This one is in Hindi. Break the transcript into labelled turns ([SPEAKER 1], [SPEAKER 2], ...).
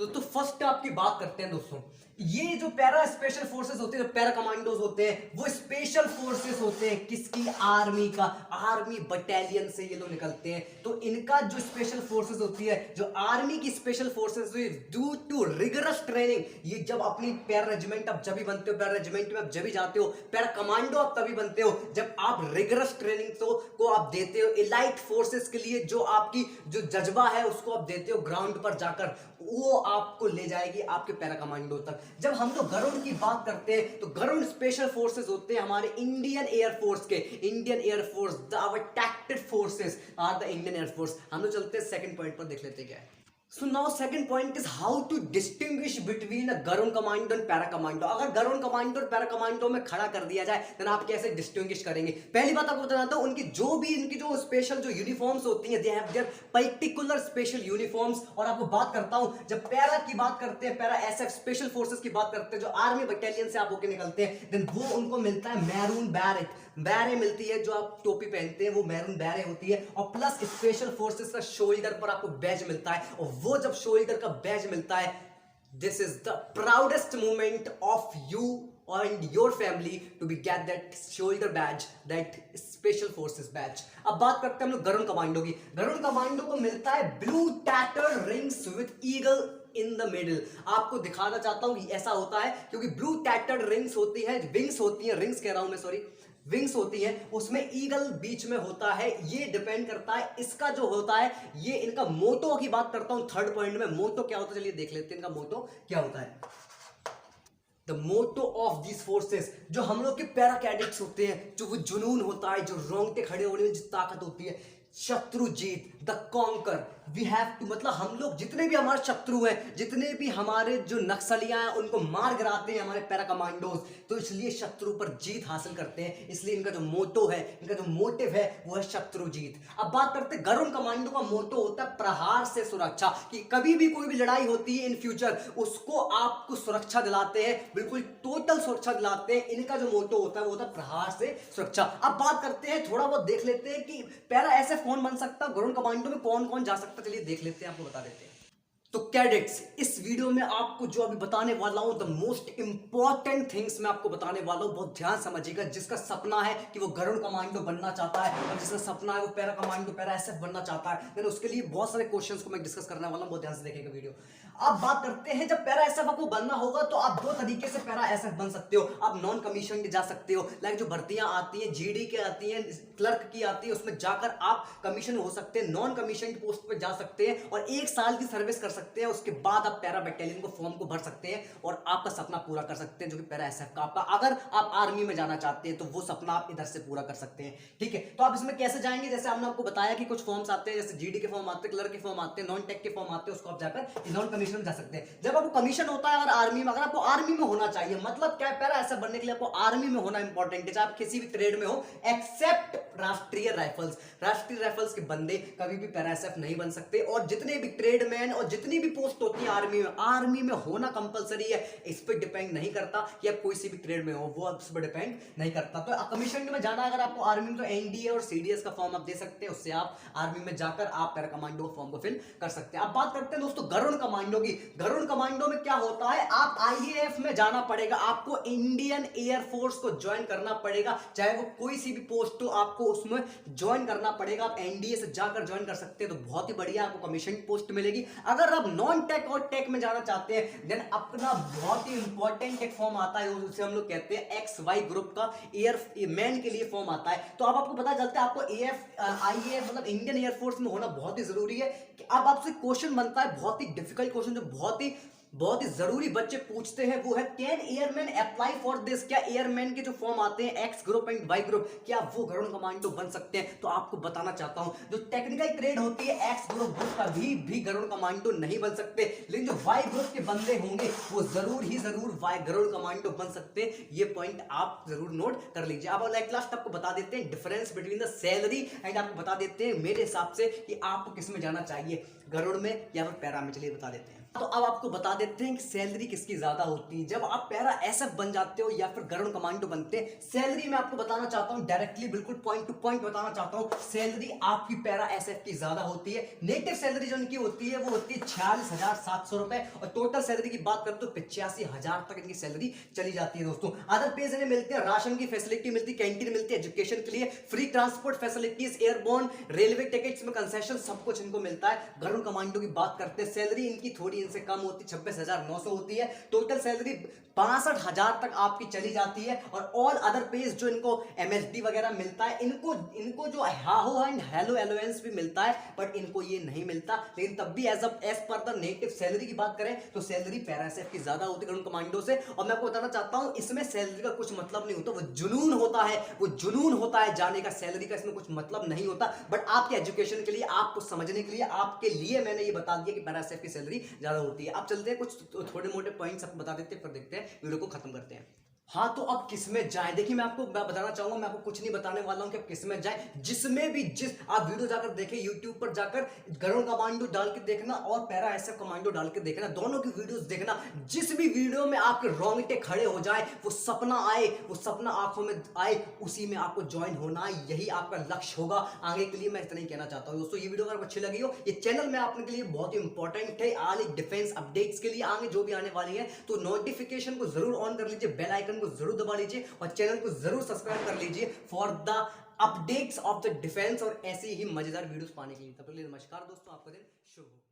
[SPEAKER 1] तो फर्स्ट आपकी बात करते हैं दोस्तों। ये जो पैरा स्पेशल फोर्सेस होते हैं, जो पैरा कमांडोज होते हैं, वो स्पेशल फोर्सेस होते हैं किसकी? आर्मी का। आर्मी बटालियन से ये लोग निकलते हैं। तो इनका जो स्पेशल फोर्सेस होती है, जो आर्मी की special forces due to rigorous training, ये जब अपनी पैरा रेजिमेंट आप जब भी बनते हो, पैरा रेजिमेंट में आप जब भी जाते हो, पैरा कमांडो आप तभी बनते हो जब आप रिगरस ट्रेनिंग को आप देते हो एलाइट फोर्सेस के लिए। जो आपकी जो जज्बा है उसको आप देते हो ग्राउंड पर जाकर, वो आपको ले जाएगी आपके पैरा कमांडो तक। जब हम लोग गरुड़ की बात करते हैं तो गरुड़ स्पेशल फोर्सेस होते हैं हमारे इंडियन एयरफोर्स के। Indian air force, our tactical forces are the Indian air force. हम लोग चलते हैं सेकंड पॉइंट पर, देख लेते हैं क्या है। So now second point is how to distinguish between a Garud commando and para commando. अगर गरुड़ कमांडो और पैरा कमांडो में खड़ा कर दिया जाए तो आप कैसे डिस्टिंग्विश करेंगे? पहली बात आपको बताना हूं, उनकी जो स्पेशल जो यूनिफॉर्म्स होती हैं, they have their particular special uniforms. और आपको बात करता हूं, जब पैरा की बात करते हैं, पैरा एसएफ स्पेशल फोर्सेस की बात करते हैं, जो आर्मी बटालियन से आप होकर निकलते हैं, देन वो उनको मिलता है मैरून बैरेट। बैरे मिलती है, जो आप टोपी पहनते हैं वो मैरून बैरे होती है। और प्लस स्पेशल फोर्सेस का शोल्डर पर आपको बैज मिलता है। और वो जब शोल्डर का बैज मिलता है, this is the proudest moment of you and your family to be get that shoulder badge, that special forces badge। अब बात करते हैं हम लोग गरुड़ कमांडो की। गरुड़ कमांडो को मिलता है blue tattered rings with eagle in the middle. आपको दिखाना चाहता हूं कि ऐसा होता है क्योंकि ब्लू टैटर्ड रिंग्स होती है, विंग्स होती है, रिंग्स कह रहा हूं मैं, सॉरी, विंग्स होती है, उसमें ईगल बीच में होता है। ये डिपेंड करता है, इसका जो होता है, ये इनका मोटो की बात करता हूं थर्ड पॉइंट में। मोटो क्या होता है चलिए देख लेते हैं, इनका मोटो क्या होता है। The motto of this forces, जो हम लोग के पैरा कैडेट्स होते हैं, जो वो जुनून होता है, जो रोंगटे खड़े होने में जो ताकत होती है, शत्रु जीत, the conquer. We have to, मतलब हम लोग जितने भी हमारे शत्रु हैं, जितने भी हमारे जो नक्सलियां हैं, उनको मार गिराते हैं हमारे पैरा कमांडोज। तो इसलिए शत्रु पर जीत हासिल करते हैं। इसलिए इनका जो मोटो है, इनका जो मोटिव है, वो है शत्रु जीत। अब बात करते हैं गरुड़ कमांडो का मोटो होता है प्रहार से सुरक्षा, कि कभी भी कोई भी लड़ाई होती है इन फ्यूचर, उसको आपको सुरक्षा दिलाते हैं, बिल्कुल टोटल सुरक्षा दिलाते हैं। इनका जो मोटो होता है वो होता है प्रहार से सुरक्षा। अब बात करते हैं, थोड़ा बहुत देख लेते हैं कि पैरा ऐसे कौन बन सकता है, गरुड़ कमांडो में कौन कौन जा सकता है, चलिए देख लेते हैं, आपको बता देते हैं। तो कैडेट्स, इस वीडियो में आपको जो अभी बताने वाला हूं, द मोस्ट इंपॉर्टेंट थिंग्स मैं आपको बताने वाला हूं, बहुत ध्यान समझिएगा। जिसका सपना है कि वो गरुड़ कमांडो बनना चाहता है, और जिसका सपना है वो पैरा कमांडो, पैरा एसएफ बनना चाहता है, देन उसके लिए बहुत सारे क्वेश्चंस को मैं डिस्कस करने वाला हूं, बहुत ध्यान से देखेगा वीडियो। अब बात करते हैं, जब पैरा एसएफ आपको बनना होगा तो आप दो तरीके से पैरा एसएफ बन सकते हो। आप नॉन कमीशन जा सकते हो, लाइक जो भर्तियां आती हैं, जीडी की आती हैं, क्लर्क की आती है, उसमें जाकर आप कमीशन हो सकते हैं, नॉन कमीशन की पोस्ट पे जा सकते हैं और 1 साल की सर्विस कर सकते हैं। उसके बाद आप पैरा बटालियन को फॉर्म को भर सकते हैं और आपका सपना पूरा कर सकते हैं, जो कि पैरा एसएफ का आपका। अगर आप आर्मी में जाना चाहते हैं तो वो सपना आप इधर से पूरा कर सकते हैं, ठीक है। तो आप इसमें कैसे जाएंगे, जैसे हमने आपको बताया कि कुछ फॉर्म्स आते हैं, जैसे जीडी के फॉर्म आते हैं, क्लर्क के फॉर्म आते हैं, नॉन टेक के फॉर्म आते हैं, उसको आप जाकर नॉन कमीशन में जा सकते हैं। जब आपको कमीशन होता है अगर आर्मी में, अगर आपको आर्मी में होना चाहिए, मतलब क्या, पैरा एसएफ बनने के लिए आपको आर्मी में होना इंपॉर्टेंट है, चाहे आप किसी भी ट्रेड में हो, एक्सेप्ट राष्ट्रीय राइफल्स। राष्ट्रीय राइफल्स के बंदे कभी भी पैरा एसएफ नहीं बन सकते। और जितने भी ट्रेडमैन और जितनी भी पोस्ट होती है आर्मी में होना कंपलसरी है। इस पे डिपेंड नहीं करता कि आप कोई सी भी ट्रेड में हो, वो उस पर डिपेंड नहीं करता। तो कमीशन में जाना अगर आपको आर्मी में, तो एनडीए और सीडीएस का फॉर्म आप दे सकते हैं, उससे आप आर्मी में जाकर आप पैरा कमांडो फॉर्म को फिल कर सकते हैं। अब बात करते हैं दोस्तों गरुड़ कमांडो की। गरुड़ कमांडो में क्या होता है, आप आईएएफ में जाना पड़ेगा, आपको इंडियन एयरफोर्स को ज्वाइन करना पड़ेगा, चाहे वो कोई सी भी पोस्ट हो, आपको उसमें ज्वाइन करना पड़ेगा। आप एनडीए से जाकर ज्वाइन कर सकते हैं, तो बहुत ही बढ़िया आपको कमीशन पोस्ट मिलेगी। अगर आप नॉन टेक और टेक में जाना चाहते हैं, देन अपना बहुत ही इंपॉर्टेंट एक फॉर्म आता है, उसे हम लोग कहते हैं XY ग्रुप का एयर मैन के लिए फॉर्म आता है। तो अब आपको पता चलता है आपको आईएएफ मतलब इंडियन एयरफोर्स में होना बहुत ही जरूरी है। कि अब आपसे क्वेश्चन बनता है, बहुत ही डिफिकल्ट क्वेश्चन, जो बहुत ही जरूरी बच्चे पूछते हैं, वो है can airman apply for this. क्या एयरमैन के जो फॉर्म आते हैं X group and Y group, क्या वो गरुड़ कमांडो बन सकते हैं? तो आपको बताना चाहता हूं, जो टेक्निकल ट्रेड होती है एक्स ग्रुप का भी गरुड़ कमांडो नहीं बन सकते, लेकिन जो वाई ग्रुप के बंदे होंगे वो जरूर वाई गरुड़ कमांडो बन सकते हैं। ये पॉइंट आप जरूर नोट कर लीजिए। अब लाइक लास्ट आपको बता देते हैं difference between the salary and आपको बता देते हैं मेरे हिसाब से कि आपको किस में जाना चाहिए, गरुड़ में या फिर पैरा में, चलिए बता देते हैं। तो अब आपको बता देते हैं कि सैलरी किसकी ज्यादा होती है। जब आप पैरा एसएफ बन जाते हो या फिर गरुड़ कमांडो बनते हैं, सैलरी मैं आपको बताना चाहता हूं डायरेक्टली, बिल्कुल पॉइंट टू पॉइंट बताना चाहता हूं, सैलरी आपकी पैरा एसएफ की ज्यादा होती है। नेटिव सैलरी जो इनकी होती है वो होती है 46,700 रुपए, और टोटल सैलरी की बात करें तो 85,000 तक इनकी सैलरी चली जाती है दोस्तों। अदर पेज इन्हें मिलते हैं, राशन की फैसिलिटी मिलती है, कैंटीन मिलती है एजुकेशन के लिए, free transport facilities, airborne, railway tickets में कंसेशन, सब कुछ इनको मिलता है। गरुड़ कमांडो की बात करते हैं, सैलरी इनकी थोड़ी इनसे कम होती है, 26,900 होती है। टोटल सैलरी 62,000 तक आपकी चली जाती है। और ऑल अदर पेज जो इनको एमएसडी वगैरह मिलता है, इनको जो हाहो एंड हेलो अलाउंस भी मिलता है, बट इनको ये नहीं मिलता। लेकिन तब भी as per the native salary की बात करें तो सैलरी पैरा एसएफ की ज्यादा होती है गरुड़ कमांडो से। और मैं आपको बताना चाहता हूं, इसमें सैलरी का कुछ मतलब नहीं होता, वो जुनून होता है, वो जुनून होता है जाने का। सैलरी का इसमें कुछ मतलब नहीं होता, बट आपके एजुकेशन के लिए, आपको समझने के लिए, आपके लिए मैंने ये बता दिया कि पैरा एसएफ की सैलरी ज्यादा होती है। अब चलते हैं कुछ थोड़े मोटे पॉइंट्स आपको बता देते हैं, फिर देखते हैं, वीडियो को खत्म करते हैं। हाँ, तो अब किसमें जाए, देखिए मैं बताना चाहूंगा, मैं आपको कुछ नहीं बताने वाला हूं कि अब किसमें जाए। जिसमें भी आप वीडियो जाकर देखें, यूट्यूब पर जाकर गरुड़ कमांडो डाल के देखना और पैरा एसएफ कमांडो डाल के देखना, दोनों की वीडियोस देखना। जिस भी वीडियो में आपके रोंगटे खड़े हो जाए, वो सपना आए, वो सपना आंखों में आए, उसी में आपको ज्वाइन होना है, यही आपका लक्ष्य होगा आगे के लिए। मैं इतना ही कहना चाहता हूँ दोस्तों। ये वीडियो अगर अच्छी लगी हो, ये चैनल में आपके लिए बहुत ही इंपॉर्टेंट है आगे डिफेंस अपडेट्स के लिए, आगे जो भी आने वाली है, तो नोटिफिकेशन को जरूर ऑन कर लीजिए, बेल आइकन को जरूर दबा लीजिए और चैनल को जरूर सब्सक्राइब कर लीजिए for the updates of the defence और ऐसी ही मजेदार वीडियोस पाने के लिए। तब तक के लिए नमस्कार दोस्तों, आपका दिन शुभ हो।